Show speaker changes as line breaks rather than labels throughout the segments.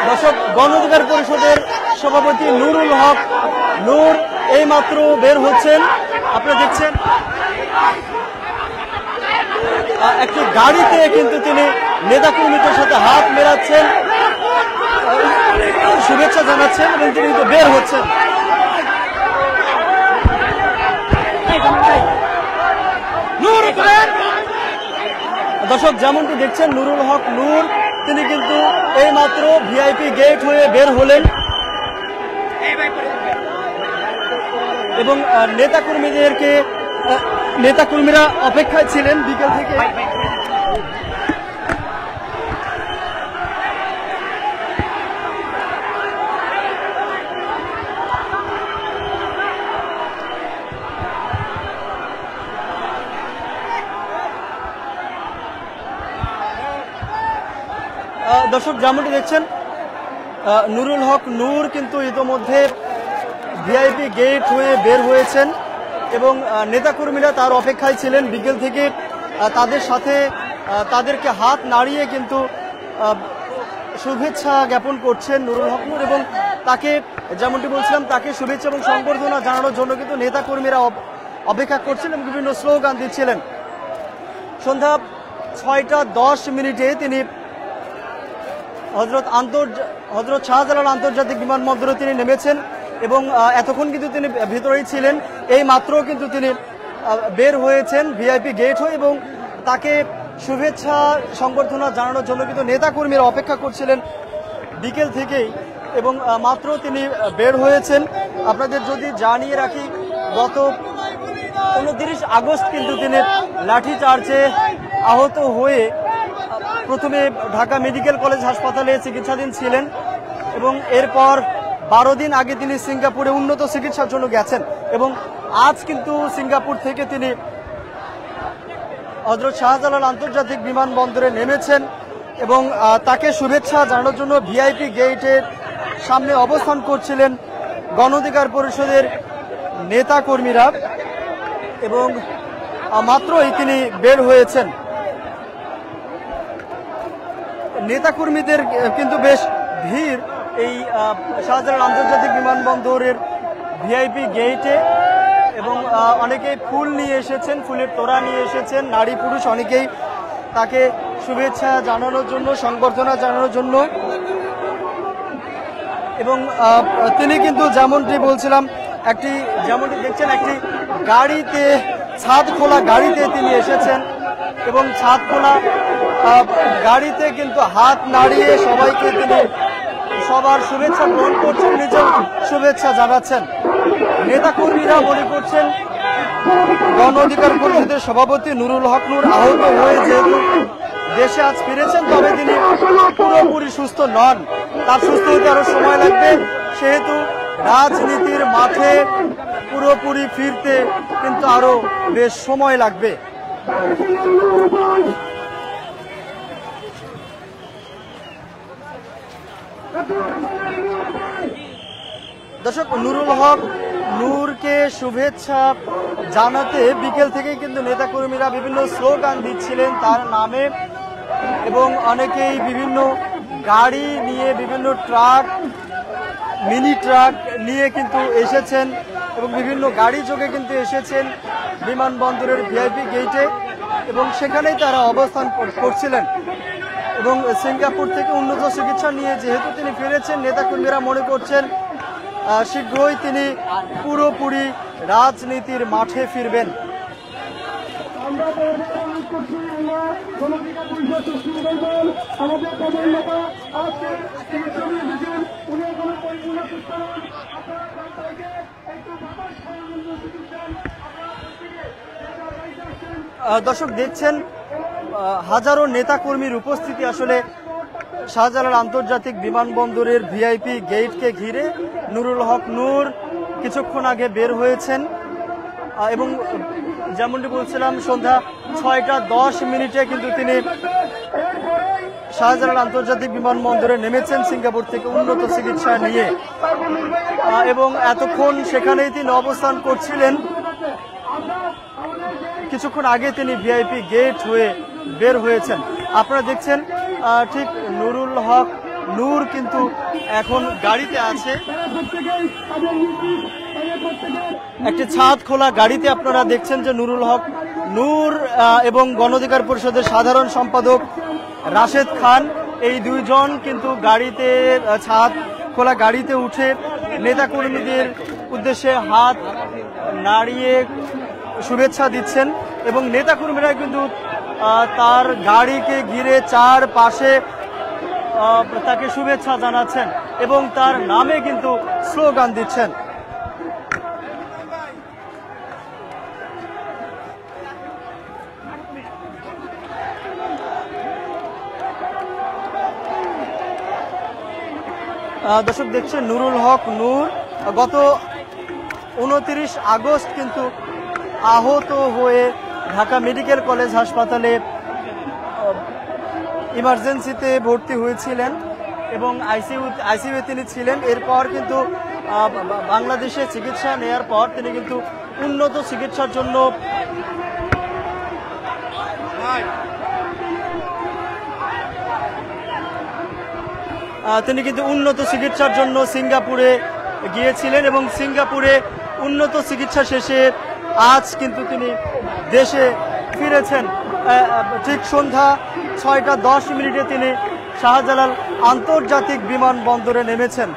দর্শক, গণ অধিকার পরিষদের সভাপতি নুরুল হক নূর এইমাত্র বের হচ্ছেন। আপনারা দেখছেন একটি গাড়িতে কিন্তু তিনি নেতাকর্মীদের সাথে হাত মেলাচ্ছেন, শুভেচ্ছা জানাচ্ছেন এবং তিনি কিন্তু বের হচ্ছেন। দর্শক, যেমনটি দেখছেন নুরুল হক নূর তিনি কিন্তু এইমাত্র ভিআইপি গেট হয়ে বের হলেন এবং নেতাকর্মীরা অপেক্ষায় ছিলেন বিকেল থেকে। দর্শক, যেমনটি দেখছেন নুরুল হক নূর কিন্তু ইতোমধ্যে ভিআইপি গেট হয়ে বের হয়েছেন এবং নেতাকর্মীরা তার অপেক্ষায় ছিলেন বিকেল থেকে। তাদের সাথে তাদেরকে হাত নাড়িয়ে কিন্তু শুভেচ্ছা জ্ঞাপন করছেন নুরুল হক নূর এবং তাকে, যেমনটি বলছিলাম, তাকে শুভেচ্ছা এবং সংবর্ধনা জানানোর জন্য কিন্তু নেতাকর্মীরা অপেক্ষা করছিলেন, বিভিন্ন স্লোগান দিচ্ছিলেন। সন্ধ্যা 6:10 তিনি হযরত শাহজালাল আন্তর্জাতিক বিমানবন্দরে তিনি নেমেছেন এবং এতক্ষণ কিন্তু তিনি ভিতরেই ছিলেন। এই মাত্র কিন্তু তিনি বের হয়েছেন ভিআইপি গেট হয়ে এবং তাকে শুভেচ্ছা সংবর্ধনা জানানোর জন্য কিন্তু নেতাকর্মীরা অপেক্ষা করছিলেন বিকেল থেকেই এবং মাত্র তিনি বের হয়েছেন। আপনাদের যদি জানিয়ে রাখি, গত 29 আগস্ট কিন্তু তিনি লাঠিচার্জে আহত হয়ে প্রথমে ঢাকা মেডিকেল কলেজ হাসপাতালে চিকিৎসাধীন ছিলেন এবং এরপর 12 দিন আগে তিনি সিঙ্গাপুরে উন্নত চিকিৎসার জন্য গেছেন এবং আজ কিন্তু সিঙ্গাপুর থেকে তিনি হযরত শাহজালাল আন্তর্জাতিক বিমানবন্দরে নেমেছেন এবং তাকে শুভেচ্ছা জানানোর জন্য ভিআইপি গেটের সামনে অবস্থান করছিলেন গণ অধিকার পরিষদের নেতাকর্মীরা এবং মাত্রই তিনি বের হয়েছেন। নেতাকর্মীদের কিন্তু বেশ ভিড় এই শাহজালাল আন্তর্জাতিক বিমানবন্দরের ভিআইপি গেটে এবং অনেকেই ফুল নিয়ে এসেছেন, ফুলের তোড়া নিয়ে এসেছেন, নারী পুরুষ অনেকেই তাকে শুভেচ্ছা জানানোর জন্য, সংবর্ধনা জানানোর জন্য এবং তিনি কিন্তু যেমনটি বলছিলাম যেমনটি দেখছেন একটি গাড়িতে, ছাদ খোলা গাড়িতে তিনি এসেছেন এবং ছাদ খোলা গাড়িতে কিন্তু হাত নাড়িয়ে সবাইকে তিনি সবার শুভেচ্ছা গ্রহণ করছেন, নিজের শুভেচ্ছা জানাচ্ছেন। নেতাকর্মীরা মনে করছেন গণ অধিকার পরিষদের সভাপতি নুরুল হক নূর আহত হয়ে যেহেতু দেশে আজ ফিরেছেন, তবে তিনি পুরোপুরি সুস্থ নন, তার সুস্থ হতে আরো সময় লাগবে, সেহেতু রাজনীতির মাঠে পুরোপুরি ফিরতে কিন্তু আরো বেশ সময় লাগবে। দর্শক, নুরুল হক নূরকে শুভেচ্ছা জানাতে বিকেল থেকেই কিন্তু নেতাকর্মীরা বিভিন্ন স্লোগান দিচ্ছিলেন তার নামে এবং অনেকেই বিভিন্ন গাড়ি নিয়ে, বিভিন্ন ট্রাক, মিনি ট্রাক নিয়ে কিন্তু এসেছেন এবং বিভিন্ন গাড়ি যোগে কিন্তু এসেছেন বিমানবন্দরের ভিআইপি গেটে এবং সেখানেই তারা অবস্থান করছিলেন এবং সিঙ্গাপুর থেকে উন্নত চিকিৎসা নিয়ে যেহেতু তিনি ফিরেছেন, নেতাকর্মীরা মনে করছেন শীঘ্রই তিনি পুরোপুরি রাজনীতির মাঠে ফিরবেন। দর্শক, দেখছেন হাজারো নেতাকর্মীর উপস্থিতি আসলে শাহজালাল আন্তর্জাতিক বিমানবন্দরের ভিআইপি গেটকে ঘিরে। নুরুল হক নূর কিছুক্ষণ আগে বের হয়েছেন এবং যেমনটি বলছিলাম সন্ধ্যা 6:10 কিন্তু তিনি শাহজালাল আন্তর্জাতিক বিমানবন্দরে নেমেছেন সিঙ্গাপুর থেকে উন্নত চিকিৎসা নিয়ে এবং এতক্ষণ সেখানেই তিনি অবস্থান করছিলেন। কিছুক্ষণ আগে তিনি ভিআইপি গেট হয়ে বের হয়েছেন। আপনারা দেখছেন ঠিক নুরুল হক নূর কিন্তু এখন গাড়িতে আছে, একটি ছাদ খোলা গাড়িতে আপনারা দেখছেন যে নুরুল হক নূর এবং গণ অধিকার পরিষদের সাধারণ সম্পাদক রাশেদ খান এই দুইজন কিন্তু গাড়িতে ছাদ খোলা গাড়িতে উঠে নেতাকর্মীদের উদ্দেশ্যে হাত নাড়িয়ে শুভেচ্ছা দিচ্ছেন এবং নেতাকর্মীরা কিন্তু তার গাড়িকে ঘিরে চারপাশে তাকে শুভেচ্ছা জানাচ্ছেন এবং তার নামে কিন্তু স্লোগান দিচ্ছেন। দর্শক দেখছেন নুরুল হক নূর গত 29 আগস্ট কিন্তু আহত হয়ে ঢাকা মেডিকেল কলেজ হাসপাতালে ইমার্জেন্সিতে ভর্তি হয়েছিলেন এবং আইসিইউ তিনি ছিলেন। এরপর কিন্তু বাংলাদেশে চিকিৎসা নেয়ার পর তিনি কিন্তু উন্নত চিকিৎসার জন্য সিঙ্গাপুরে গিয়েছিলেন এবং সিঙ্গাপুরে উন্নত চিকিৎসা শেষে আজ কিন্তু তিনি দেশে ফিরেছেন। ঠিক সন্ধ্যা 6:10 তিনি শাহজালাল আন্তর্জাতিক বিমানবন্দরে নেমেছেন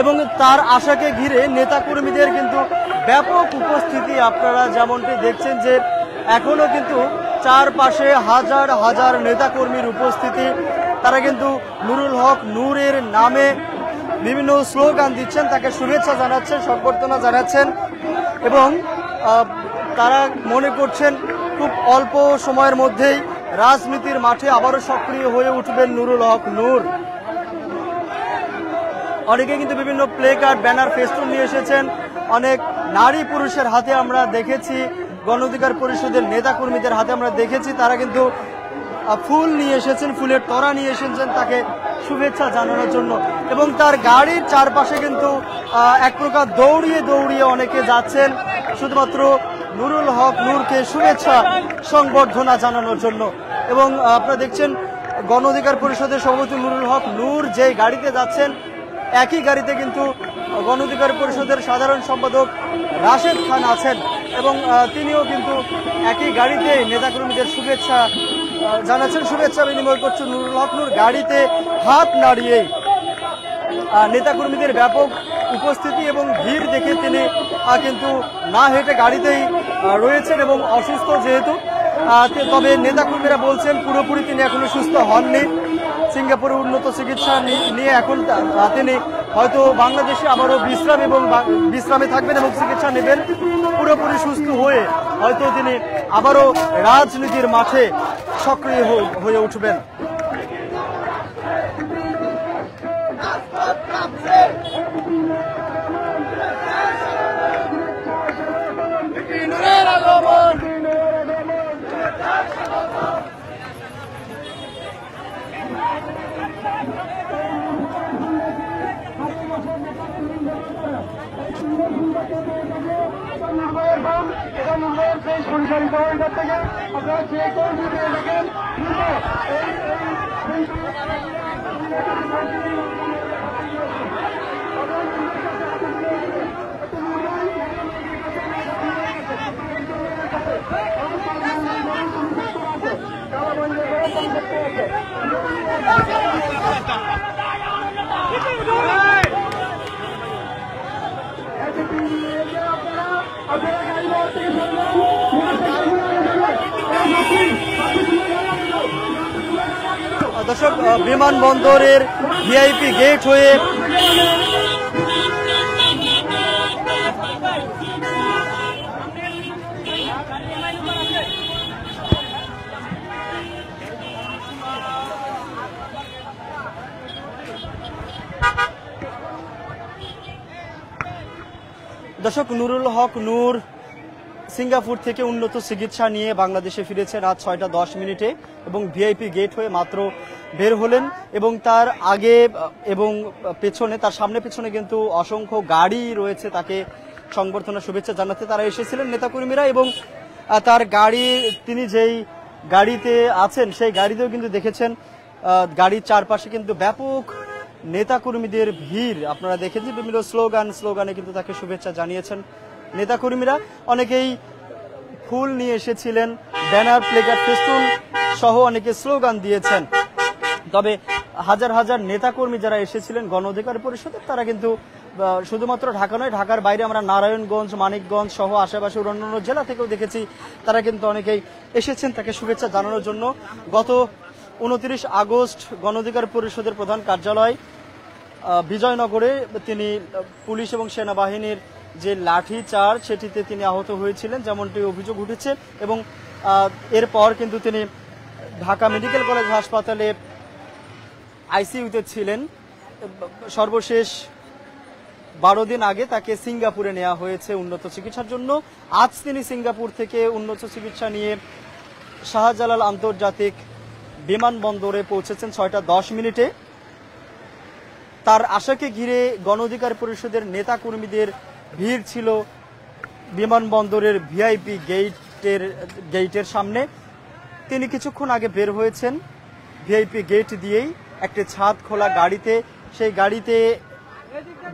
এবং তার আশাকে ঘিরে নেতাকর্মীদের কিন্তু ব্যাপক উপস্থিতি আপনারা যেমনটি দেখছেন যে এখনো কিন্তু চারপাশে হাজার হাজার নেতাকর্মীর উপস্থিতি। তারা কিন্তু নুরুল হক নূরের নামে বিভিন্ন স্লোগান দিচ্ছেন, তাকে শুভেচ্ছা জানাচ্ছেন, সংবর্ধনা জানাচ্ছেন এবং তারা মনে করছেন খুব অল্প সময়ের মধ্যেই রাজনীতির মাঠে আবারও সক্রিয় হয়ে উঠবেন নুরুল হক নূর। অনেকে কিন্তু বিভিন্ন প্লে কার্ড, ব্যানার, ফেস্টুন নিয়ে এসেছেন। অনেক নারী পুরুষের হাতে আমরা দেখেছি, গণ অধিকার পরিষদের নেতাকর্মীদের হাতে আমরা দেখেছি তারা কিন্তু ফুল নিয়ে এসেছেন, ফুলের তোড়া নিয়ে এসেছেন তাকে শুভেচ্ছা জানানোর জন্য এবং তার গাড়ির চারপাশে কিন্তু এক প্রকার দৌড়িয়ে দৌড়িয়ে অনেকে যাচ্ছেন শুধুমাত্র নুরুল হক নূরকে শুভেচ্ছা সংবর্ধনা জানানোর জন্য। এবং আপনারা দেখছেন গণ অধিকার পরিষদের সভাপতি নুরুল হক নূর যে গাড়িতে যাচ্ছেন একই গাড়িতে কিন্তু গণ অধিকার পরিষদের সাধারণ সম্পাদক রাশেদ খান আছেন এবং তিনিও কিন্তু একই গাড়িতে নেতাকর্মীদের শুভেচ্ছা জানাচ্ছেন, শুভেচ্ছা বিনিময় করছেন। নুরুল হক নূর গাড়িতে হাত নাড়িয়েই নেতাকর্মীদের ব্যাপক উপস্থিতি এবং ভিড় দেখে তিনি কিন্তু না হেঁটে গাড়িতেই রয়েছেন এবং অসুস্থ যেহেতু, তবে নেতাকর্মীরা বলছেন পুরোপুরি তিনি এখনো সুস্থ হননি। সিঙ্গাপুরে উন্নত চিকিৎসা নিয়ে এখন তিনি হয়তো বাংলাদেশে আবারও বিশ্রামে থাকবেন এবং চিকিৎসা নেবেন। পুরোপুরি সুস্থ হয়ে হয়তো তিনি আবারও রাজনীতির মাঠে সক্রিয় হয়ে উঠবেন। দর্শক বিমানবন্দরের ভিআইপি গেট হয়ে নুরুল হক নূর সিঙ্গাপুর থেকে উন্নত চিকিৎসা নিয়ে বাংলাদেশে ফিরেছে রাত 6:10 এবং ভিআইপি গেট হয়ে মাত্র বের হলেন এবং তার আগে এবং পেছনে, তার সামনে পেছনে কিন্তু অসংখ্য গাড়ি রয়েছে তাকে সংবর্ধনা শুভেচ্ছা জানাতে তারা এসেছিলেন নেতাকর্মীরা এবং তার গাড়ি তিনি যেই গাড়িতে আছেন সেই গাড়িতেও কিন্তু দেখেছেন গাড়ির চারপাশে কিন্তু ব্যাপক নেতাকর্মীদের ভিড় আপনারা দেখেছেন। বিভিন্ন স্লোগানে কিন্তু তাকে শুভেচ্ছা জানিয়েছেন নেতাকর্মীরা। অনেকেই ফুল নিয়ে এসেছিলেন, ব্যানার, প্লেকার্ড, ফেস্টুন সহ অনেকে স্লোগান দিয়েছেন। তবে হাজার হাজার নেতাকর্মী যারা এসেছিলেন গণ অধিকার পরিষদের, তারা কিন্তু শুধুমাত্র ঢাকা নয়, ঢাকার বাইরে আমরা নারায়ণগঞ্জ, মানিকগঞ্জ সহ আশেপাশের অন্যান্য জেলা থেকেও দেখেছি তারা কিন্তু অনেকেই এসেছেন তাকে শুভেচ্ছা জানানোর জন্য। গত 29 আগস্ট গণ অধিকার পরিষদের প্রধান কার্যালয় বিজয়নগরে তিনি পুলিশ এবং সেনাবাহিনীর যে লাঠি চার্জ সেটিতে তিনি আহত হয়েছিলেন যেমনটি অভিযোগ উঠেছে, এবং এরপর কিন্তু তিনি ঢাকা মেডিকেল কলেজ হাসপাতালে আইসিইউতে ছিলেন। সর্বশেষ 12 দিন আগে তাকে সিঙ্গাপুরে নেওয়া হয়েছে উন্নত চিকিৎসার জন্য। আজ তিনি সিঙ্গাপুর থেকে উন্নত চিকিৎসা নিয়ে শাহজালাল আন্তর্জাতিক বিমানবন্দরে পৌঁছেছেন 6টা 10 মিনিটে। তার আশাকে ঘিরে গণ অধিকার পরিষদের নেতাকর্মীদের ভিড় ছিল বিমানবন্দরের ভিআইপি গেটের সামনে। তিনি কিছুক্ষণ আগে বের হয়েছেন ভিআইপি গেট দিয়েই একটি ছাদ খোলা গাড়িতে। সেই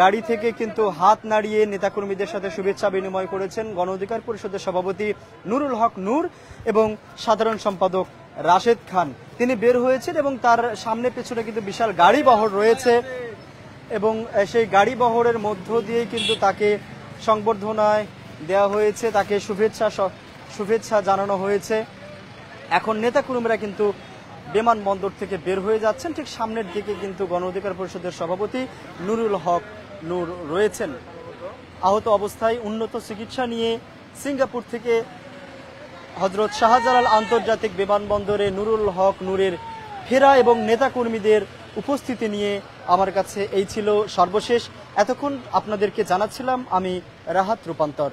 গাড়ি থেকে কিন্তু হাত নাড়িয়ে নেতাকর্মীদের সাথে শুভেচ্ছা বিনিময় করেছেন গণ অধিকার পরিষদের সভাপতি নুরুল হক নূর এবং সাধারণ সম্পাদক রাশেদ খান। তিনি বের হয়েছেন এবং তার সামনে পেছনে কিন্তু বিশাল গাড়ি বহর রয়েছে, এবং সেই গাড়ি বহরের মধ্য দিয়েই কিন্তু তাকে সংবর্ধনায় দেওয়া হয়েছে, তাকে শুভেচ্ছা জানানো হয়েছে। এখন নেতাকর্মীরা কিন্তু বিমানবন্দর থেকে বের হয়ে যাচ্ছেন। ঠিক সামনের দিকে কিন্তু গণ অধিকার পরিষদের সভাপতি নুরুল হক নূর রয়েছেন। আহত অবস্থায় উন্নত চিকিৎসা নিয়ে সিঙ্গাপুর থেকে হযরত শাহজালাল আন্তর্জাতিক বিমানবন্দরে নুরুল হক নূরের ফেরা এবং নেতাকর্মীদের উপস্থিতি নিয়ে আমার কাছে এই ছিল সর্বশেষ। এতক্ষণ আপনাদেরকে জানাচ্ছিলাম আমি রাহাত রূপান্তর।